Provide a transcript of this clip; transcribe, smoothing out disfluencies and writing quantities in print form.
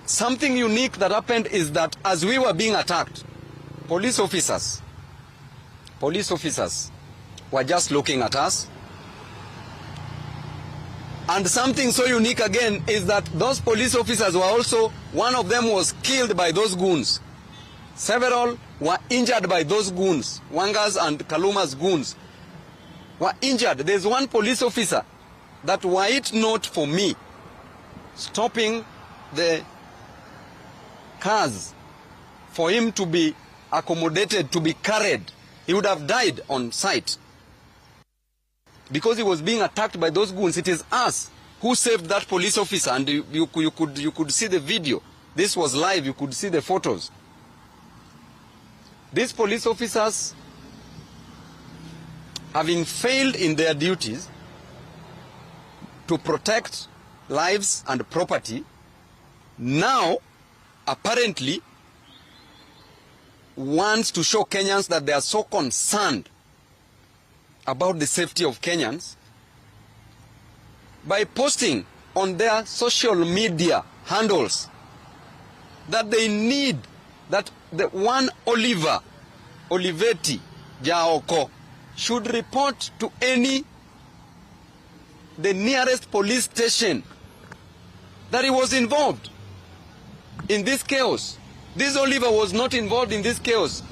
something unique that happened is that as we were being attacked, police officers were just looking at us. And something so unique again is that those police officers were also, one of them was killed by those goons. Several were injured by those goons. Wanga's and Kaluma's goons were injured. There's one police officer that, were it not for me stopping the cars for him to be accommodated, to be carried, he would have died on sight. Because he was being attacked by those goons. It is us who saved that police officer, and you could see the video. This was live, you could see the photos. These police officers, having failed in their duties to protect lives and property, now apparently wants to show Kenyans that they are so concerned about the safety of Kenyans by posting on their social media handles that they need that the one Olivetti Jaoko should report to the nearest police station that he was involved in this chaos. This Oliver was not involved in this chaos.